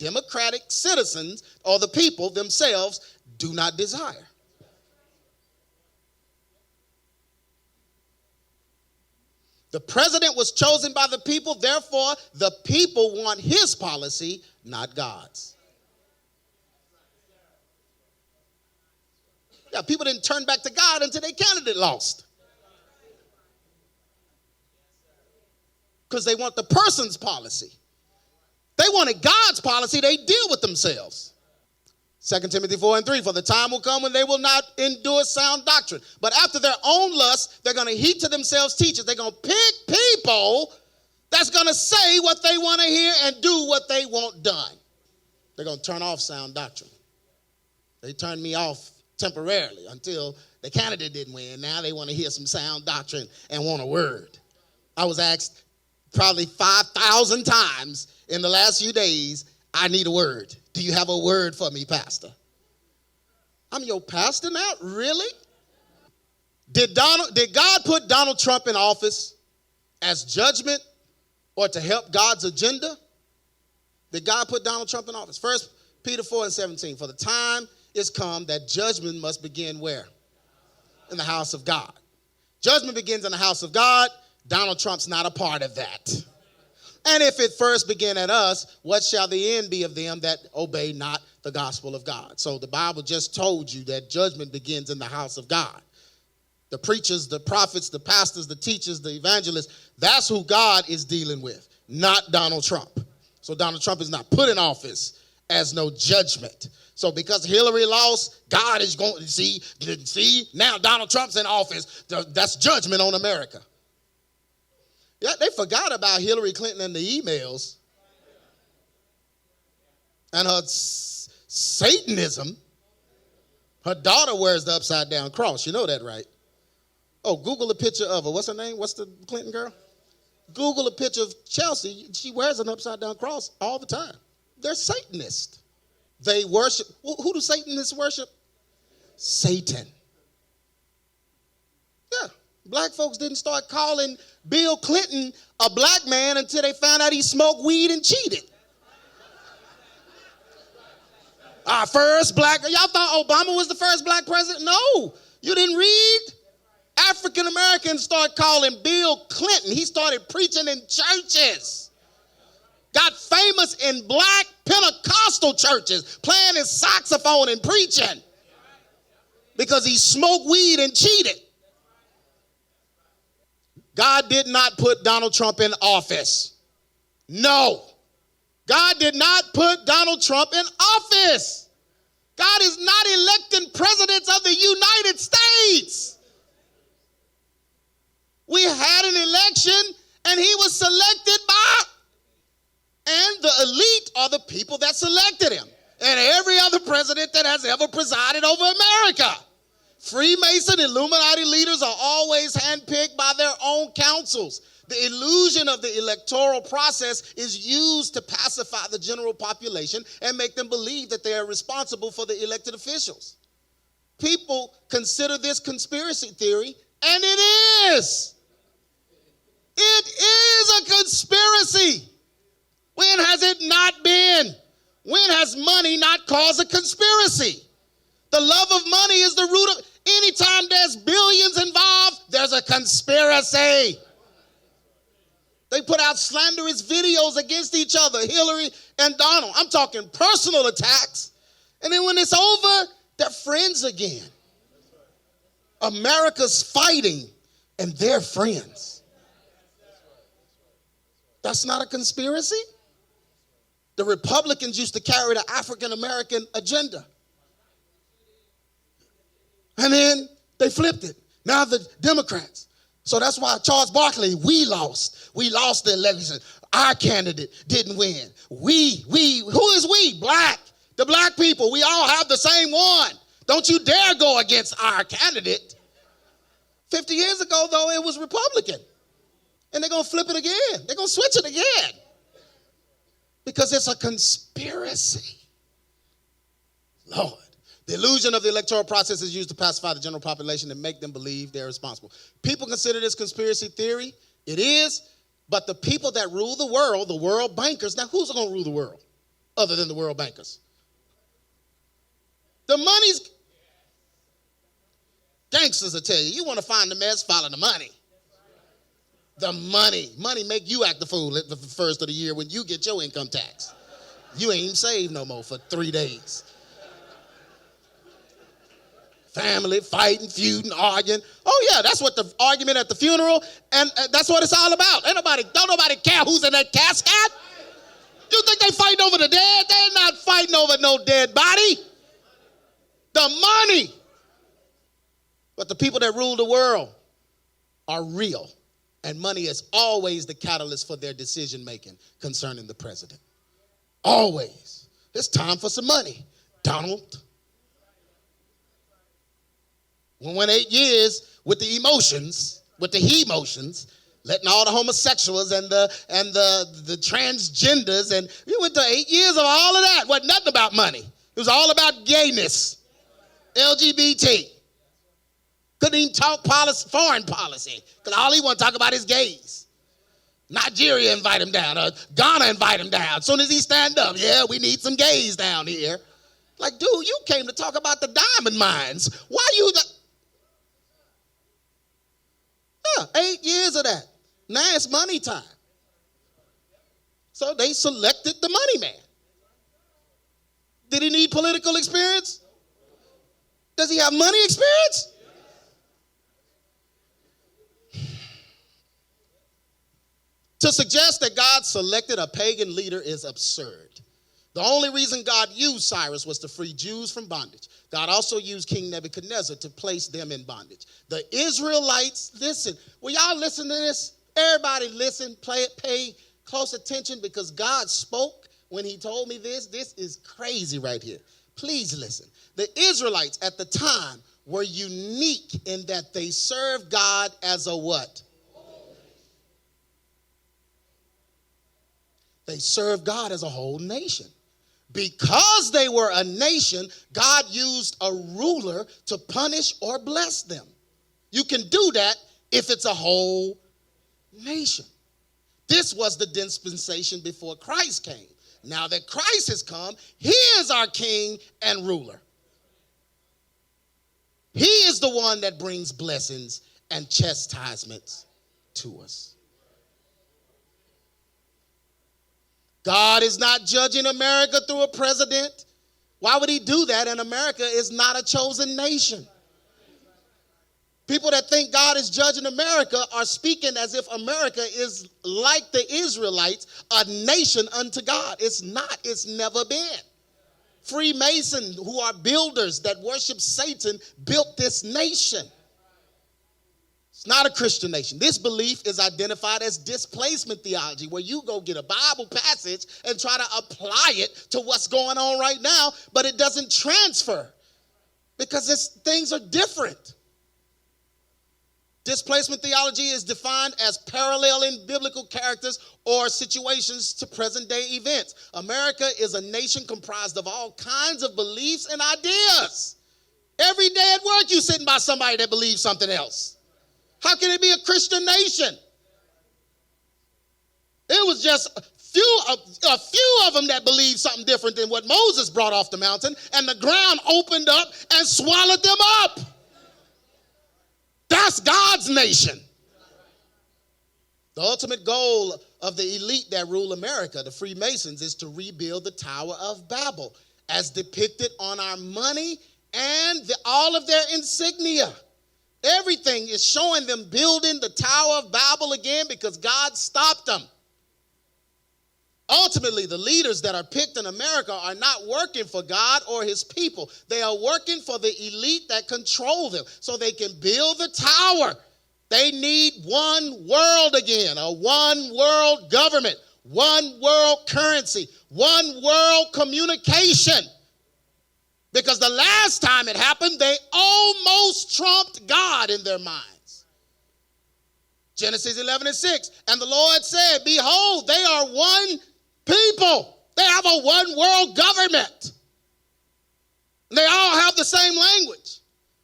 democratic citizens or the people themselves do not desire. The president was chosen by the people, therefore the people want his policy, not God's. Yeah, people didn't turn back to God until their candidate lost. Because they want the person's policy. They wanted God's policy, they deal with themselves. 2 Timothy 4:3, for the time will come when they will not endure sound doctrine. But after their own lust, they're going to heap to themselves teachers. They're going to pick people that's going to say what they want to hear and do what they want done. They're going to turn off sound doctrine. They turned me off temporarily until the candidate didn't win. Now they want to hear some sound doctrine and want a word. I was asked probably 5,000 times in the last few days, I need a word. Do you have a word for me, Pastor? I'm your pastor now? Really? Did God put Donald Trump in office as judgment or to help God's agenda? Did God put Donald Trump in office? 1 Peter 4:17, for the time is come that judgment must begin where? In the house of God. Judgment begins in the house of God. Donald Trump's not a part of that. And if it first begin at us, what shall the end be of them that obey not the gospel of God? So the Bible just told you that judgment begins in the house of God. The preachers, the prophets, the pastors, the teachers, the evangelists, that's who God is dealing with, not Donald Trump. So Donald Trump is not put in office as no judgment. So because Hillary lost, God is going to see, now Donald Trump's in office. That's judgment on America. Yeah, they forgot about Hillary Clinton and the emails and her Satanism. Her daughter wears the upside down cross. You know that, right? Oh, Google a picture of her. What's her name? What's the Clinton girl? Google a picture of Chelsea. She wears an upside down cross all the time. They're Satanists. They worship. Who do Satanists worship? Satan. Yeah. Black folks didn't start calling Bill Clinton a black man until they found out he smoked weed and cheated. Our first black, y'all thought Obama was the first black president? No, you didn't read. African Americans started calling Bill Clinton. He started preaching in churches. Got famous in black Pentecostal churches, playing his saxophone and preaching because he smoked weed and cheated. God did not put Donald Trump in office. No. God did not put Donald Trump in office. God is not electing presidents of the United States. We had an election and he was selected by, and the elite are the people that selected him. And every other president that has ever presided over America. Freemason, Illuminati leaders are always handpicked by their own councils. The illusion of the electoral process is used to pacify the general population and make them believe that they are responsible for the elected officials. People consider this conspiracy theory, and it is. It is a conspiracy. When has it not been? When has money not caused a conspiracy? The love of money is the root of, anytime there's billions involved, there's a conspiracy. They put out slanderous videos against each other, Hillary and Donald. I'm talking personal attacks. And then when it's over, they're friends again. America's fighting and they're friends. That's not a conspiracy. The Republicans used to carry the African American agenda. And then they flipped it. Now the Democrats. So that's why Charles Barkley, we lost. We lost the election. Our candidate didn't win. Who is we? Black. The black people. We all have the same one. Don't you dare go against our candidate. 50 years ago, though, it was Republican. And they're going to flip it again. They're going to switch it again. Because it's a conspiracy. Lord. The illusion of the electoral process is used to pacify the general population and make them believe they're responsible. People consider this conspiracy theory. It is. But the people that rule the world bankers, now who's going to rule the world? other than the world bankers. The money's gangsters will tell you, you want to find the mess, follow the money. The money. Money make you act the fool at the first of the year when you get your income tax. You ain't even saved no more for 3 days. Family fighting, feuding, arguing. Oh yeah, that's what the argument at the funeral, and that's what it's all about. Don't nobody care who's in that casket. You think they fighting over the dead? They're not fighting over no dead body. The money. But the people that rule the world are real. And money is always the catalyst for their decision making concerning the president. Always. It's time for some money, Donald. We went 8 years with the emotions, letting all the homosexuals and the transgenders, and we went to 8 years of all of that. Wasn't nothing about money. It was all about gayness, LGBT. Couldn't even talk foreign policy because all he want to talk about is gays. Nigeria invite him down, Ghana invite him down. As soon as he stand up, yeah, we need some gays down here. Like, dude, you came to talk about the diamond mines. Why you? Yeah, 8 years of that. Now it's money time. So they selected the money man. Did he need political experience? Does he have money experience? To suggest that God selected a pagan leader is absurd. The only reason God used Cyrus was to free Jews from bondage. God also used King Nebuchadnezzar to place them in bondage. The Israelites, listen, will y'all listen to this? Everybody listen, pay close attention because God spoke when he told me this. This is crazy right here. Please listen. The Israelites at the time were unique in that they served God as a what? They served God as a whole nation. Because they were a nation, God used a ruler to punish or bless them. You can do that if it's a whole nation. This was the dispensation before Christ came. Now that Christ has come, he is our king and ruler. He is the one that brings blessings and chastisements to us. God is not judging America through a president. Why would he do that? And America is not a chosen nation. People that think God is judging America are speaking as if America is like the Israelites, a nation unto God. It's not. It's never been. Freemasons, who are builders that worship Satan, built this nation. It's not a Christian nation. This belief is identified as displacement theology, where you go get a Bible passage and try to apply it to what's going on right now, but it doesn't transfer because things are different. Displacement theology is defined as paralleling biblical characters or situations to present-day events. America is a nation comprised of all kinds of beliefs and ideas. Every day at work, you're sitting by somebody that believes something else. How can it be a Christian nation? It was just a few of them that believed something different than what Moses brought off the mountain, and the ground opened up and swallowed them up. That's God's nation. The ultimate goal of the elite that rule America, the Freemasons, is to rebuild the Tower of Babel as depicted on our money and all of their insignia. Everything is showing them building the Tower of Babel again because God stopped them. Ultimately, the leaders that are picked in America are not working for God or his people. They are working for the elite that control them so they can build the tower. They need one world again, a one world government, one world currency, one world communication. Because the last time it happened, they almost trumped God in their minds. Genesis 11:6, and the Lord said, behold, they are one people. They have a one world government. They all have the same language.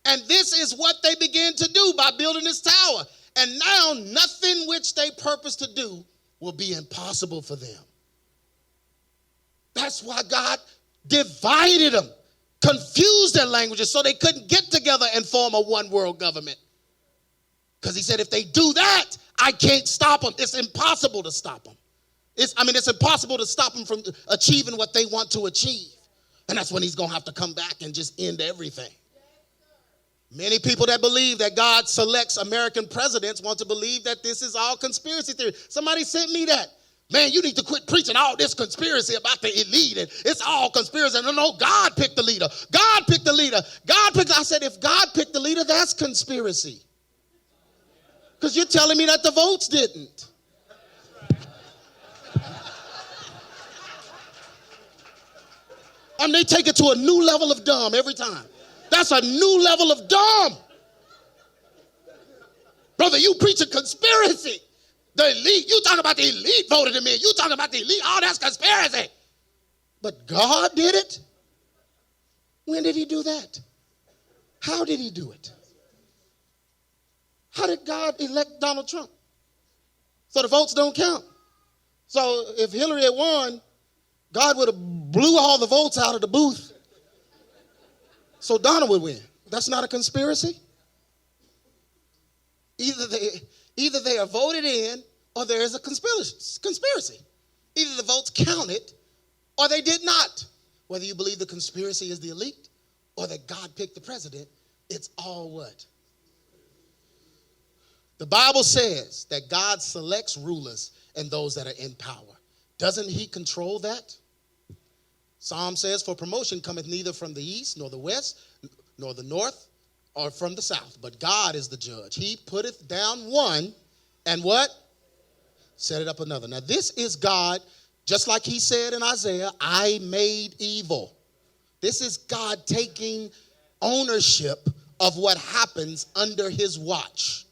And this is what they began to do by building this tower. And now nothing which they purpose to do will be impossible for them. That's why God divided them, confused their languages so they couldn't get together and form a one world government. Because he said, if they do that, I can't stop them. It's impossible to stop them. It's impossible to stop them from achieving what they want to achieve. And that's when he's going to have to come back and just end everything. Many people that believe that God selects American presidents want to believe that this is all conspiracy theory. Somebody sent me that. Man, you need to quit preaching all this conspiracy about the elite, and it's all conspiracy. No, God picked the leader. God picked the leader. I said, if God picked the leader, that's conspiracy. Because you're telling me that the votes didn't. And they take it to a new level of dumb every time. That's a new level of dumb. Brother, you preach a conspiracy. The elite, you talking about the elite voted him in. You talking about the elite, oh, that's conspiracy. But God did it? When did he do that? How did he do it? How did God elect Donald Trump? So the votes don't count. So if Hillary had won, God would have blew all the votes out of the booth. So Donald would win. That's not a conspiracy. Either they are voted in or there is a conspiracy. Either the votes counted or they did not. Whether you believe the conspiracy is the elite or that God picked the president, it's all what? The Bible says that God selects rulers and those that are in power. Doesn't he control that? Psalm says, for promotion cometh neither from the east, nor the west, nor the north, or from the south. But God is the judge. He putteth down one, and what? Set it up another. Now this is God, just like he said in Isaiah, I made evil. This is God taking ownership of what happens under his watch.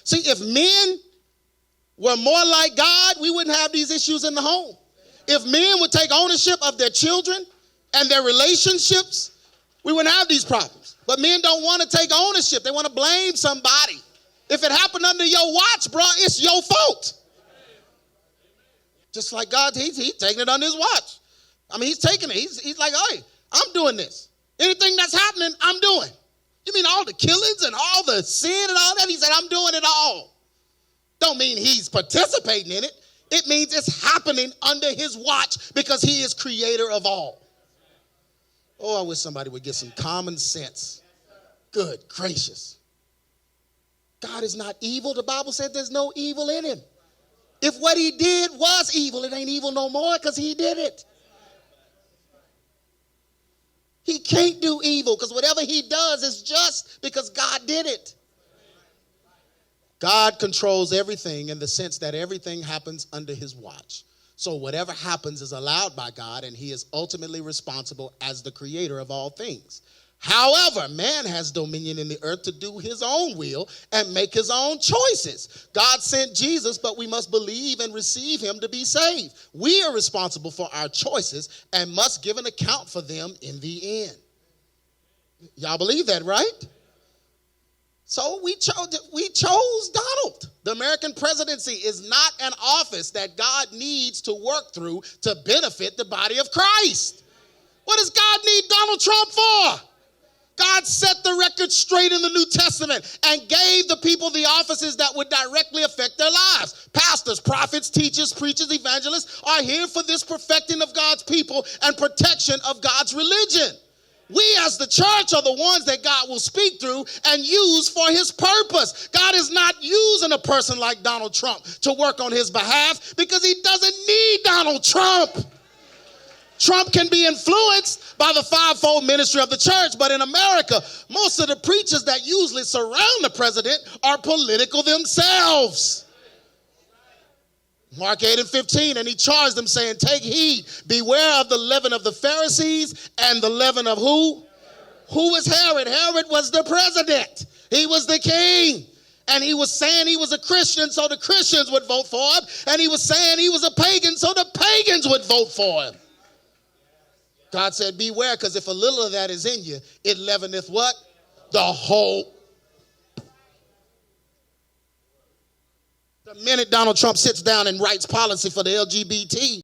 See, if men were more like God, we wouldn't have these issues in the home. If men would take ownership of their children and their relationships, we wouldn't have these problems. But men don't want to take ownership. They want to blame somebody. If it happened under your watch, bro, it's your fault. Just like God, he's taking it under his watch. I mean, he's taking it. He's like, hey, I'm doing this. Anything that's happening, I'm doing. You mean all the killings and all the sin and all that? He said, I'm doing it all. Don't mean he's participating in it. It means it's happening under his watch because he is creator of all. Oh, I wish somebody would get some common sense. Good gracious. God is not evil. The Bible said there's no evil in him. If what he did was evil, it ain't evil no more because he did it. He can't do evil because whatever he does is just because God did it. God controls everything in the sense that everything happens under his watch. So whatever happens is allowed by God, and he is ultimately responsible as the creator of all things. However, man has dominion in the earth to do his own will and make his own choices. God sent Jesus, but we must believe and receive him to be saved. We are responsible for our choices and must give an account for them in the end. Y'all believe that, right? So we chose Donald. The American presidency is not an office that God needs to work through to benefit the body of Christ. What does God need Donald Trump for? God set the record straight in the New Testament and gave the people the offices that would directly affect their lives. Pastors, prophets, teachers, preachers, evangelists are here for this perfecting of God's people and protection of God's religion. We as the church are the ones that God will speak through and use for his purpose. God is not using a person like Donald Trump to work on his behalf because he doesn't need Donald Trump. Trump can be influenced by the fivefold ministry of the church, but in America, most of the preachers that usually surround the president are political themselves. Mark 8:15, and he charged them saying, take heed, beware of the leaven of the Pharisees and the leaven of who? Who was Herod? Herod was the president. He was the king. And he was saying he was a Christian, so the Christians would vote for him. And he was saying he was a pagan, so the pagans would vote for him. God said, beware, because if a little of that is in you, it leaveneth what? The whole. The minute Donald Trump sits down and writes policy for the LGBT,